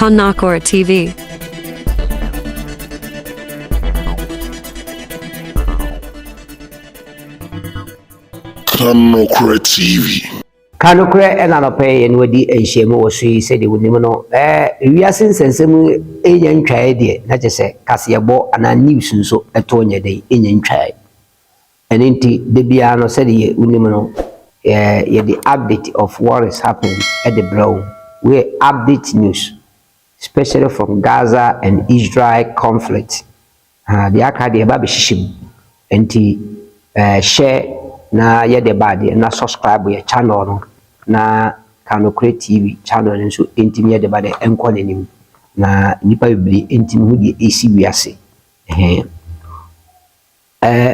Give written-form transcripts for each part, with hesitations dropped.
Kanakora TV. Kanakora TV. Kanokura and Anope and Wadi and Shemo was said they would never know. We are since and some Indian tried, not just say Cassiabo and a news so a Tonya day Indian tried. And indeed, the Biano said ye Unimono, the update of what is happening at the Brown. We update news, especially from Gaza and Israel conflict. The Akadi Babi Shishim and share na yede body na subscribe your channel no na Kanokora TV channel nso entimi yede body enko nanim na nipa bibiri entimi hu die esi wiase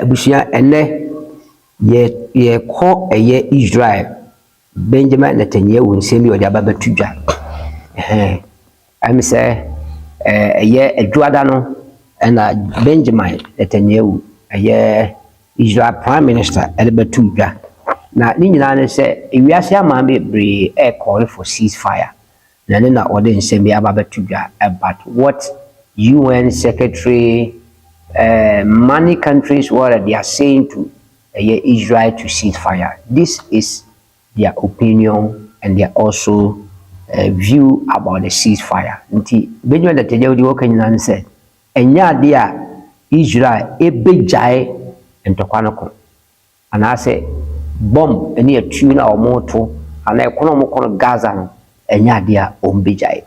busia ene ye ko eye Israel Benjamin Netanyahu nsemi odi ababetudwa am say eye adwada no na Benjamin Netanyahu eye Israel Prime Minister Elbetuja. Now, Nina said, if we are saying, Mammy, a call for ceasefire. Nana order in Semi Ababetuja, but what UN Secretary, many countries, what they are saying to Israel to ceasefire. This is their opinion and their also view about the ceasefire. Benjamin Netanyahu can say, and yeah, dear Israel, a big giant. And I say bomb any a tuna or moto and I kono Gaza and yadia umbijai.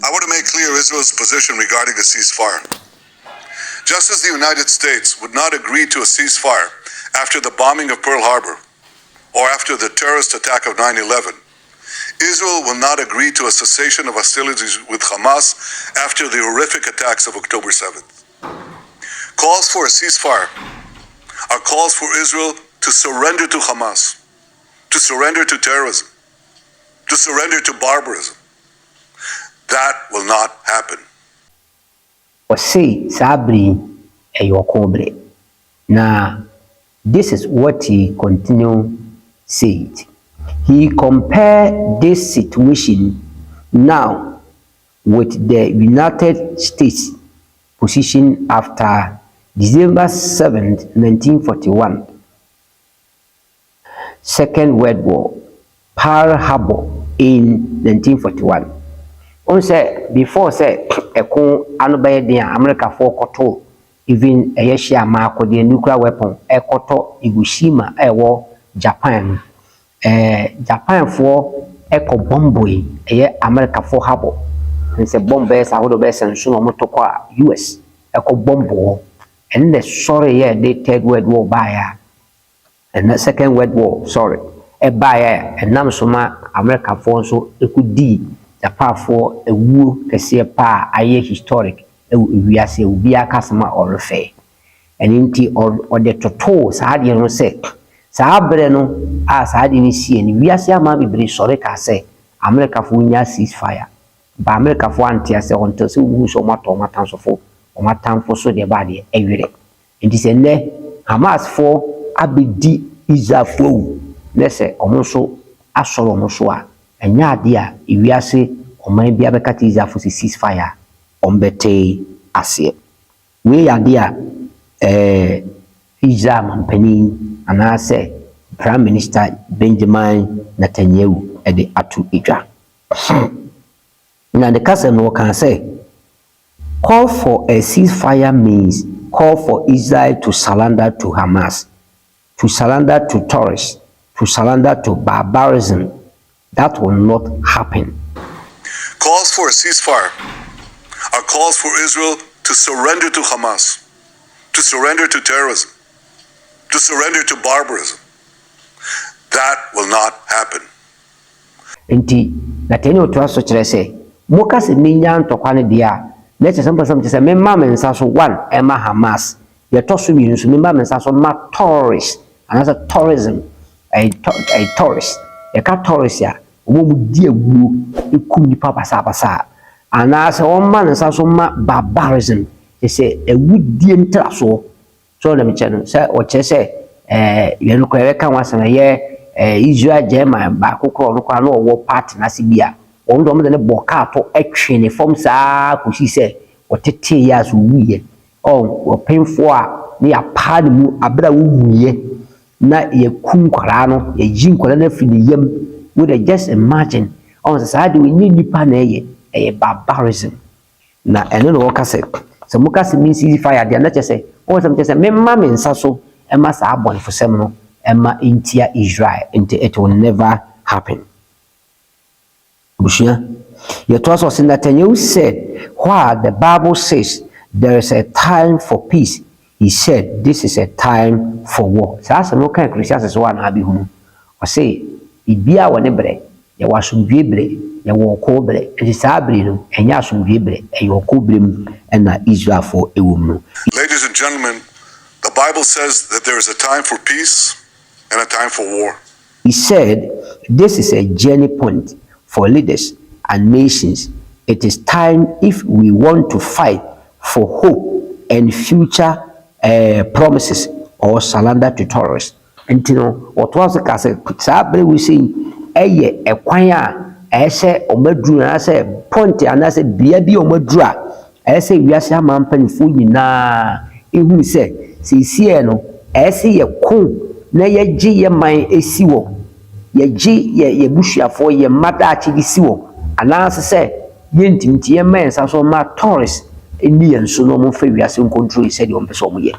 I want to make clear Israel's position regarding a ceasefire. Just as the United States would not agree to a ceasefire after the bombing of Pearl Harbor or after the terrorist attack of 9/11, Israel will not agree to a cessation of hostilities with Hamas after the horrific attacks of October 7th. Calls for a ceasefire are calls for Israel to surrender to Hamas, to surrender to terrorism, to surrender to barbarism. That will not happen. Say Sabri Eyokobre. Now, this is what he continue said. He compared this situation now with the United States position after December 7th, 1941, Second World War, Pearl Harbor in 1941. On say before say eko anobaya dia America for koto even Asia Marco the nuclear weapon ekoto Hiroshima ewo Japan Japan for eko bomboy America for Harbor and say bombers ahodo be senso no motokwa US eko bombo. And the sorry, yeah, the Third World War buyer, and the Second World War, sorry, a buyer, and Namsoma, America for so it could be the power for a woo, a see a pa, a year historic, we are say, be a customer or a fair. And inti or the toto, Sadian say, Sabreno, as I didn't see, and we are say, Mammy, be sorry, I say, America for Winya ceasefire, but America for Antia say, on to see who so much or matters of folk. My time for so the body every day. It is a ne Hamas for Abidi Israel flow. Let's say almost a solo mosua. And ya dear, if we are say, or maybe a becat is for the ceasefire on bete asia. We are dear Israel and Penny, and I say Prime Minister Benjamin Netanyahu at the Atu Ija. Now the cousin no can say. Call for a ceasefire means call for Israel to surrender to Hamas, to surrender to terrorists, to surrender to barbarism. That will not happen. Calls for a ceasefire are calls for Israel to surrender to Hamas, to surrender to terrorism, to surrender to barbarism. That will not happen. Inti, Nathaniel to us to say, Mokas Ninyan to Quanidia. Let's say, me mamma and sasso one, Emma Hamas. You're tossing me, so me mamma and sasso ma tourist, and as a tourism, a tourist, a cat tourist, ya, who dear woo, you couldn't papa sapasa. And as a woman and sasso ma barbarism, they say, a wood dear trasso. So let me tell you, sir, what you say, you look at once in a year, Israel German, Baku, no war party, Nasibia. wɔn de wɔn de ne bɔ kaa to ɛtwe ne fam saa kɔsi sɛ wɔtete yɛ aso wuyɛ wɔpemfoɔ a ne yɛapaa ne mu abere a wowuyɛ na yɛku nkwaraa no yɛyi nkwaraa no afiri ne yam would just imagine sɛ saa de wɔnyɛ nnipa na ɛyɛ barbarism na ɛno na wɔka sɛ sɛ moka sɛ me ceasefire deɛ na kyɛ sɛ wɔwɔ sɛ mekyɛ sɛ memma me nsa so ɛma saa abɔnefosɛm no ɛma ntia Israel nti it will never happen. Bushia, Yetoso Netanyahu said, while the Bible says there is a time for peace, he said this is a time for war. So as no kind of Christians as one have home. Or say, it be our nebre, there was some vibre, there were cobre, and it's abrino, and yasum vibre, and your cobrim, and Israel for a woman. Ladies and gentlemen, the Bible says that there is a time for peace and a time for war. He said, this is a journey point for leaders and nations. It is time if we want to fight for hope and future promises or surrender to terrorists. And you know, what was the case? Sabri we see a kwanya ese omadru na se point and say bia bi omadru ese wiase amampan fu nyina ehunu se sisi no ese ye ko na ye gye ye man esi wo ye busuafo ye mada achi si wo anase se ye ntimti ye man sa so ma tourist eni enso no mo fa wiase control se de o pese o mo ye.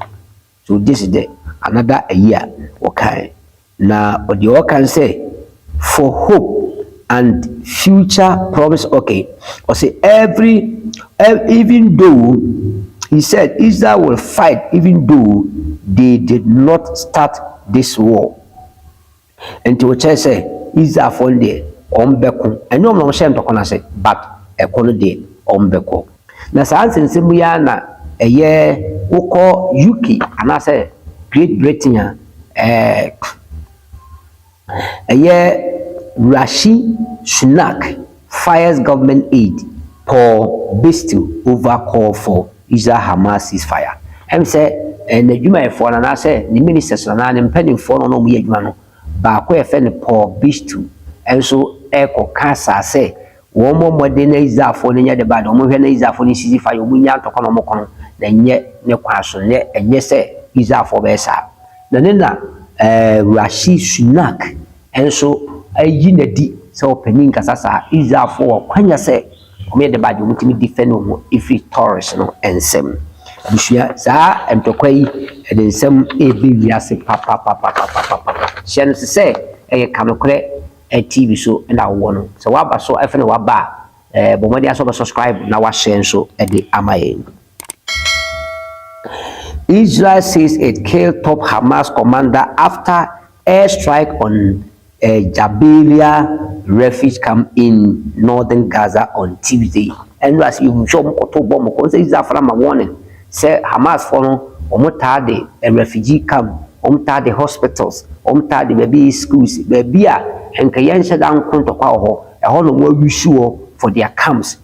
So this is the another a year okay na the can say for hope and future promise. Okay, or say even though he said Israel will fight even though they did not start this war. And to which I say Israel for the ombeko and no no shame to kona say but e kono de ombeko na saa nsensem ya na eye woko UK and I say Great Britain Rashi Sunak fires government aid for Bastille over call for Israel Hamas ceasefire. I'm say and the Juma for and I say the ministers and I'm pending for no we adwuma ba ko e fe ne Paul Bastille and so echo kasa say one more modern Israel for the bad o mo hwe na Israel for the ceasefire o munya to kono mo kono na nye ne kwaso ne enye say Israel for be sa na ne na Rashi Sunak and so ayi na di se opening kasa sa Israel for kwanya say o me de bad o mutimi defend o if Taurus no ensem bushia sa entokwai de ensem e bi wiase papa shen se e kanokre TV so and I want so waba so efene waba but when they so subscribe na wa share so e de amaye. Israel says it killed top Hamas commander after airstrike on Jabalia refugee camp in northern Gaza on Tuesday. And as you show me to bomb ko say Israel from a warning say Hamas for no omotade a refugee camp omotade hospitals omotade baby schools baby a enka yense dan konto kwa ho e ho no wa wisuo for their camps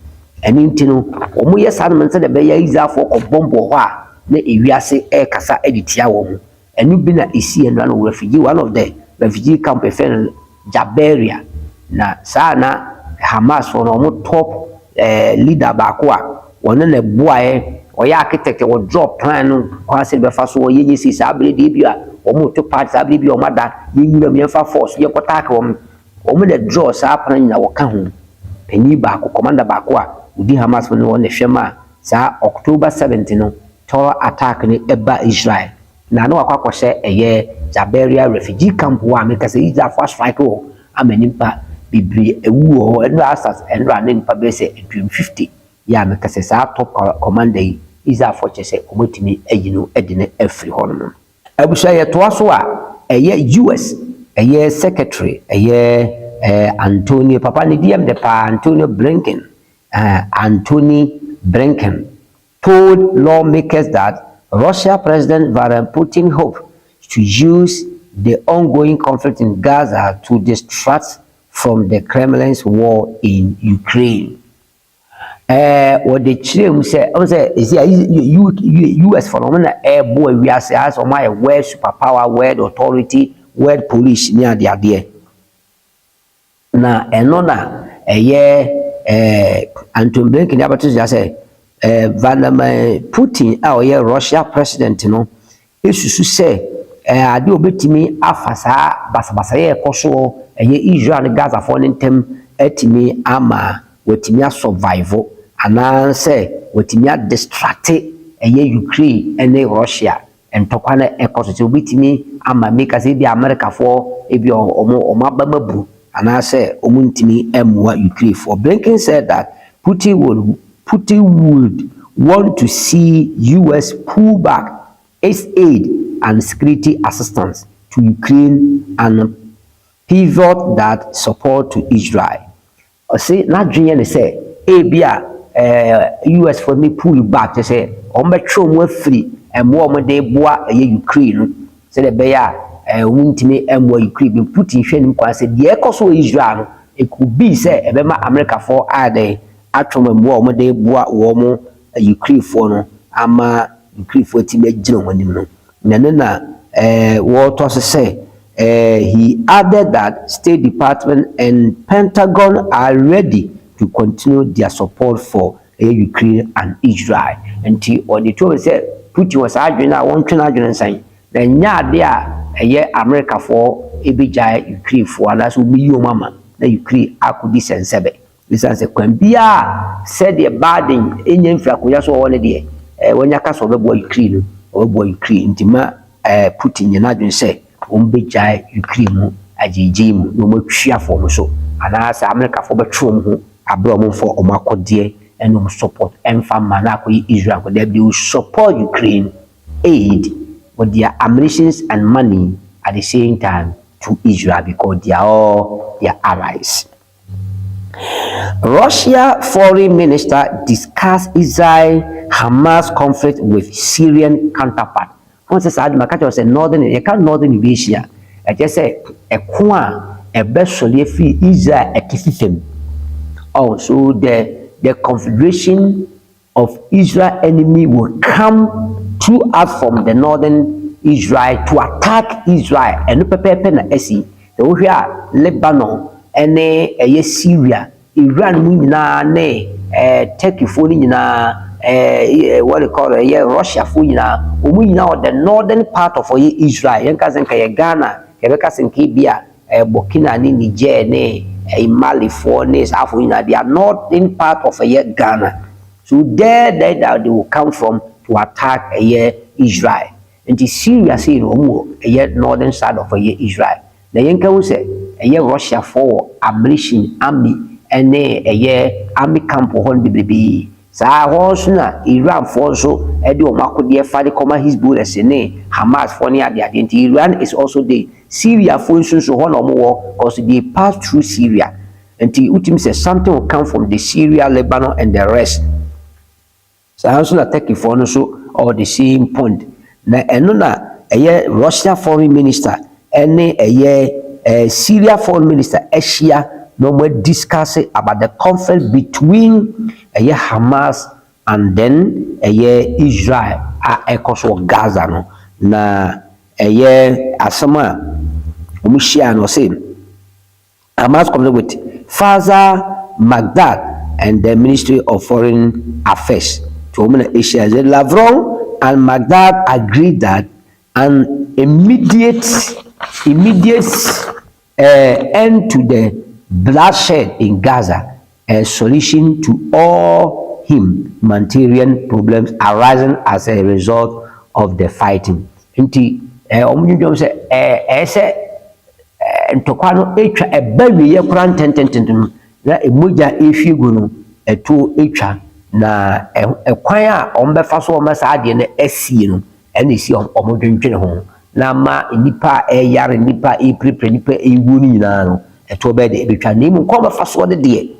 and intino omo yesa no say the be Israel for ko bombo ho a na ewiase e kasa editia wo mu enu bi na esi enu na refugee one of the refugee camp e fen Jabalia na saa na Hamas for no top leader baako a wona na boae oya architect wo drop plan no kwase be fa so wo yenye si saa bre de bia o mo to part saa bre bia o mada yenyura me fa force ye kota ka o mo na draw saa plan na wo ka ho pani baako commander baako a udi Hamas no wona hwema saa October 17 no terror attack ni eba Israel na no akwa hye eye Jabalia refugee camp wa me ka se Israel first strike o amenimpa bibri ewu ho enu asas enu anempa be se 50 ya me ka se saa top commander yi Israel for chese omotimi agino edine afri hono abusha ye to aso a eye US eye secretary eye Antonio papa ni DM de pa Antonio Blinken told lawmakers that Russia President Vladimir Putin hoped to use the ongoing conflict in Gaza to distract from the Kremlin's war in Ukraine. What the children say, is US phenomena air boy we are as on my word superpower, word authority, word police near the idea. Na enona Anton Blinken abato ya say Vladimir Putin a ɔyɛ Russia president no esusu sɛ ade obetimi afa saa basabasa yɛ ɛkɔ so Israel ne Gaza fo ne ntem atimi ama watimi survive anaasɛ watimi distract Ukraine ne Russia ntɔkwa na ɛkɔ so obetimi ama make sɛ bi America fo ebi ɔmo abamabu anaasɛ ɔmo ntimi emua Ukraine for. Blinken said that Putin would want to see US pull back its aid and security assistance to Ukraine and pivot that support to Israel. See, not dreaming say, US for me pull back to say, more free and more day boa Ukraine. Say the bear wintimi more Ukraine Putin shame say the echo Israel. It could be say America for ade atoma more day boa warm Ukraine for no ama Ukraine for time gyina wanim no. Na what was say he added that State Department and Pentagon are ready to continue their support for Ukraine and Israel. And on the two said Putin was arguing I want to argue and saying then there America for ebijai Ukraine for and that's will be your mama na Ukraine akudi sensebe. This is a kwambia said the burden enye mfra koya so won de wonya ka so bebo Ukraine or bebo Ukraine ntima Putin na adwen say ombejai Ukraine mu agigi mu no matwia for mo so anasa America for betro mo ho abro mo for omakode and no support emfa mana ko Israel ko they will support Ukraine aid with their ammunitions and money at the same time to Israel because they are all their allies. Russia foreign minister discussed Israel-Hamas conflict with Syrian counterpart. Once said Makato was a northern Asia. I just say a kwa a best free Israel a system. Also the confederation of Israel enemy will come throughout from the northern Israel to attack Israel and no pepe na esi the ohia Lebanon ene Syria Iran mu nyina ne Turkey fo nyina what they call Russia fo nyina omu nyina on the northern part of Israel yanka zenka Ghana kebeka senka bia Burkina ni Niger ne Mali fo ne South nyina they are northern part of Ghana. So there they will come from to attack Israel. And the Syria say no northern side of Israel. The yanka will say Russia for ammunition army and army camp on baby. Sa horse na Iran for so edo mako de fa de koma Hezbollah ne Hamas for near the identity. Iran is also the Syria for so no more because they pass through Syria. And the ultimate says something will come from the Syria, Lebanon, and the rest. So I also attack if one also or the same point. Na eno na Russia foreign minister ene Syria foreign minister Asia no more discuss about the conflict between Hamas and then Israel ekoso Gaza no na asama umshia no say Hamas comes with Father Magdad and the Ministry of Foreign Affairs to women Asia. Lavrov and Magdad agreed that an immediate end to the bloodshed in Gaza, a solution to all humanitarian problems arising as a result of the fighting. Inti omunyo say ntokwano etwa ebawi ye kura ntententen na emoja efigu no eto etwa na ekwan a ombefa so omasa ade na asie no ene esi omodwentwene ho na ma nipa yare nipa prepare nipa ewu ni nyina no eto be de betwa na mu ko befa so de de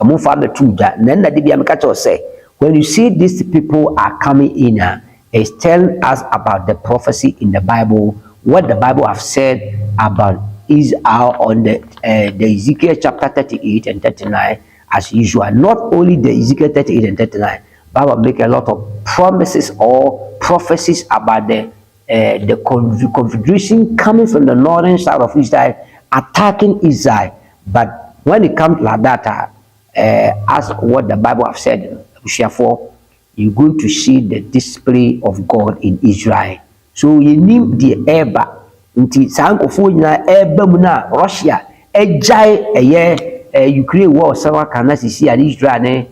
amfa betu da na de bia meka cho say when you see these people are coming in it's telling us about the prophecy in the Bible, what the Bible have said about is out on the Ezekiel chapter 38 and 39 as usual. Not only the Ezekiel 38 and 39, Bible make a lot of promises or prophecies about the confederation coming from the northern side of Israel attacking Israel. But when it comes like that, as what the Bible have said. Therefore, you're going to see the display of God in Israel. So you need the eba. Nti sankofo nyina eba mu na Russia ejai Ukraine war sawa kana sisi ya Israel ne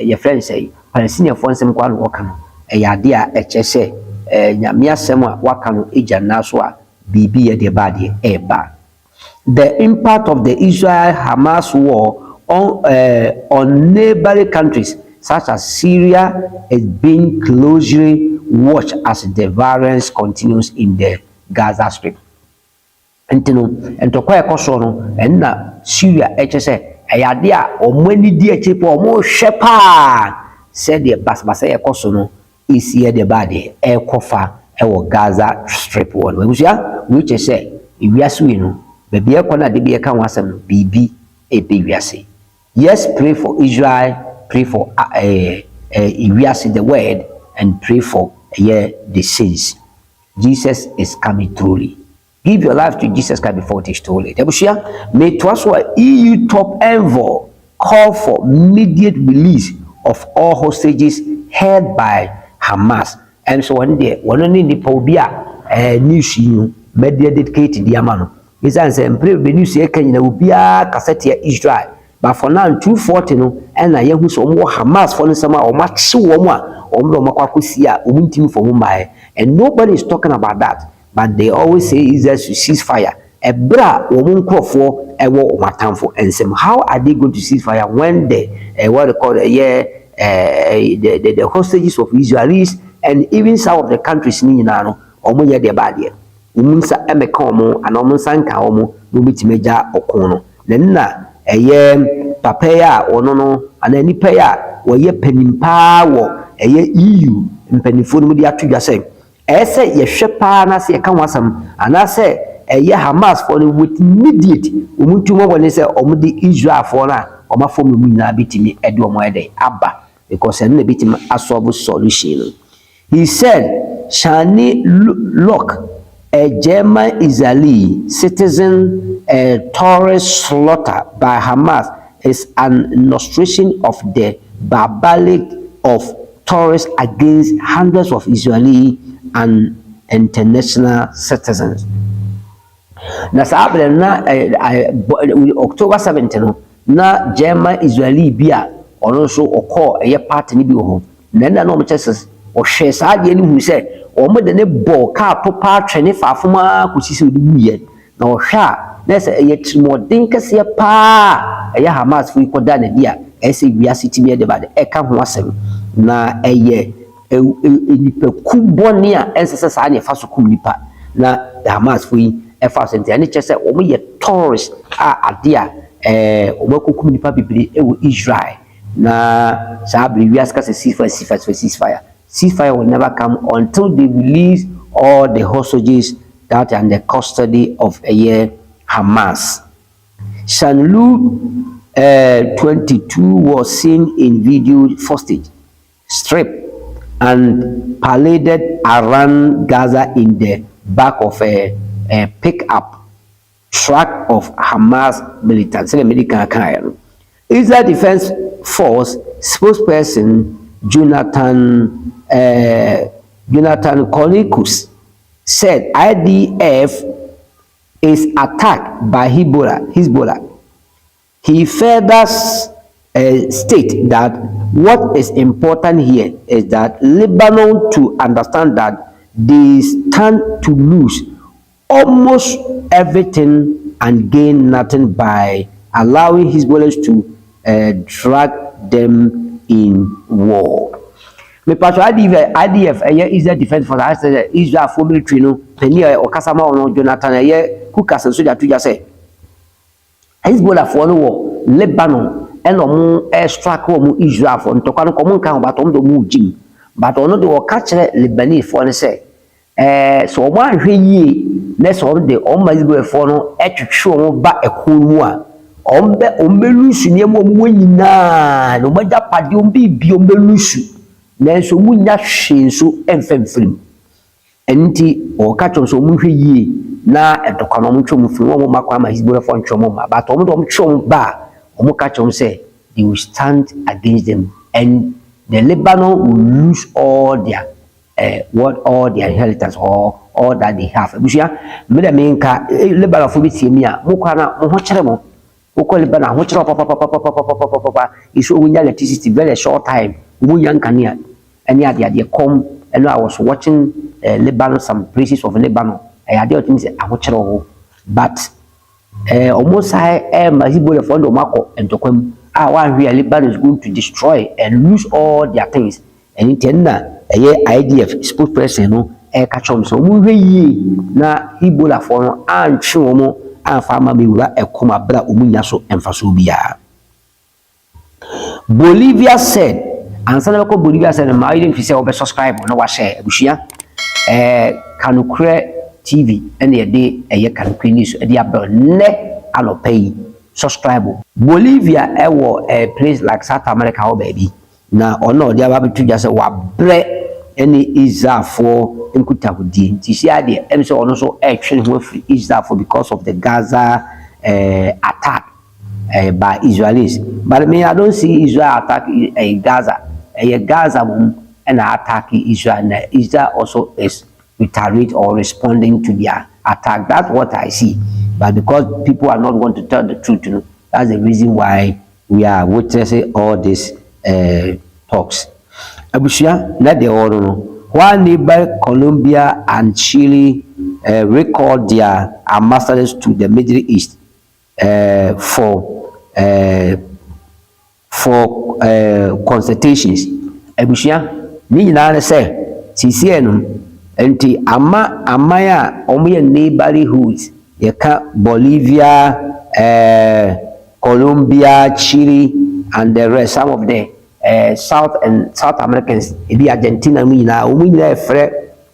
your friend say Palestinian for nsem kwa no waka no ade a eche se nyame asem a waka no eja naso a bibi ye de ba de eba. The impact of the Israel-Hamas war on neighboring countries such as Syria is being closely watched as the violence continues in the Gaza Strip. Entino entokwa ekoso no enna Syria echese eyade a omani di echipo omo hwepa said the basbasa ekoso no isi de bade ekofa ewo Gaza Strip one which say iwiase we no baby ekona de be eka wasem no bibi ebe wiase. Yes, pray for Israel, pray for iwiase the word, and pray for the saints. Jesus is coming truly. Give your life to Jesus Christ before it is too late. May Twaswa EU top envoy call for immediate release of all hostages held by Hamas. And so one day, one only the Pobia news you media dedicated the Amano. Is answer pray the news can you be a cassette Israel. But for now, 240 no, and I who so more Hamas for the summer or much so more or Makwakusia, Umintim for Mumbai. And nobody is talking about that. But they always say Israel should cease fire. A bra woman call for a war matamfo and some how are they going to cease fire when they what they call the hostages of Israelis and even some of the countries ni nano omo ye de bade umunsa emeka omo and omunsa nka omo no bitimeja okono na papa ya ono no ana nipa ya wo ye panimpa wo EU mpanifo no de atodwa say ese ye hwepa na se ka wasam ana se Hamas for with immediate umuntu mo woni se omudi Israel for na omafo mu nyina bitimi ede omo ede aba because na bitimi asolve solution. He said Shani look a German Israeli citizen terrorist slaughter by Hamas is an illustration of the barbaric of terrorists against hundreds of Israeli and international citizens. Na sabre na October 17 na German Israeli bia ono so okọ part ni bi ho na no mo chese o hwe sa de ni hu se o mo de ne bo ka popa twene fafoma kusisi odi muye na o hwe a na se trimodin kase pa Hamas fu ikoda na dia ese wiase timi de ba de eka ho asem na nipa kuboni a ensese sa na fa so kum nipa na Hamas fu efa sente ani chese o mo ye terrorist ade a o mo kokum nipa bibiri e wo Israel na sabri wias ka se ceasefire will never come until they release all the hostages that are in the custody of Hamas. Sanlu 22 was seen in video footage stripped and paraded around Gaza in the back of a pickup truck of Hamas militants. Israel Defense Force spokesperson Jonathan Kolikus said IDF is attacked by Hezbollah. He further state that what is important here is that Lebanon to understand that they stand to lose almost everything and gain nothing by allowing Hezbollah to drag them in war. Me patro IDF Israel Defense Force Israel for military no peni okasama ono Jonathan kukas so ja tuja say Hezbollah for no war Lebanon and omo airstrike omo Israel for ntokwa no komo nkan ba tom do mu jim but ono de o ka kire Lebanese for ne say so omo ahwe yie na so de omo Hezbollah for no etwetwe omo ba ekon mu a ombelusu ni emo nyina no maja pade ombibi ombelusu nanso munya hwenso emfemfrim enti o ka chom so muhwe yie na edokano mo twom firi wo makwa ma Hezbollah fo ntwom ma but omo do mo twom ba omo ka chom se they will stand against them, and the Lebanon will lose all their all their inheritance or all that they have. Bushia, me the main ka Lebanon for be timia, mukana mo chere mo. Oko Lebanon ho chere papa is we need electricity very short time. We young kania. And yeah, they come and I was watching Lebanon, some places of Lebanon. I did things I watch but almost I Mazibo the front of Marco and Tokum. One real Lebanon is going to destroy and lose all their things. And in idea of spokesperson no catch on so we na Ebola for and show and farmer me will a coma bra umunya so emphasobia. Bolivia said, and some of Bolivia said, my didn't say over subscribe no was share Bushia Canukre TV and the day a year can finish a dear ne allo pay subscribe. Bolivia a place like South America, oh baby. Now or no, they are to just a bread any is that for Inkuta with the idea and so on also action is that for because of the Gaza attack by Israelis. But I don't see Israel attack Gaza. Gaza and attack Israel. And Israel also is retaliate or responding to their attack. That's what I see. But because people are not going to tell the truth, you know, that's the reason why we are witnessing all these talks. Abushia, let the order know. While neighbor Colombia and Chile record their ambassadors to the Middle East for consultations. Abushia, ni nyina say sisi no enti amaya omoye neighborhoods yeka Bolivia, Colombia, Chile and the rest, some of the South Americans, ebi Argentina mu nyina frɛ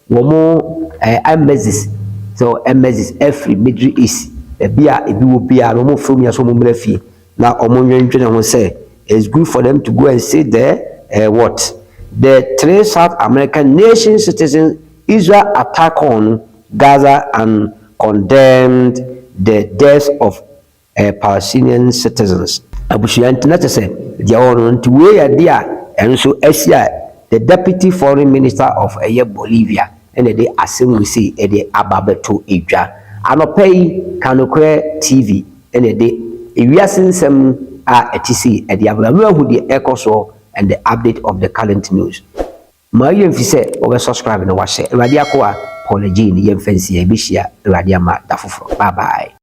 womo embassies, so embassies every Middle East ebi wo bia no mo from ya so mo mrafie na omo nwentwe ho say it's good for them to go and see the what the 3 South American nation citizens Israel attack on Gaza and condemned the deaths of Palestinian citizens. Abushia internet say dia on to we dia and so Asia the deputy foreign minister of Bolivia and they assume we see the ababeto edwa anopay Canukre TV and they ewiasensem etisi the ablamu hu the echo and the update of the current news. Ma yemfi say over subscribe na wa share radio akwa apology ni yemfansi e bishia radio ma dafoforo. Bye bye.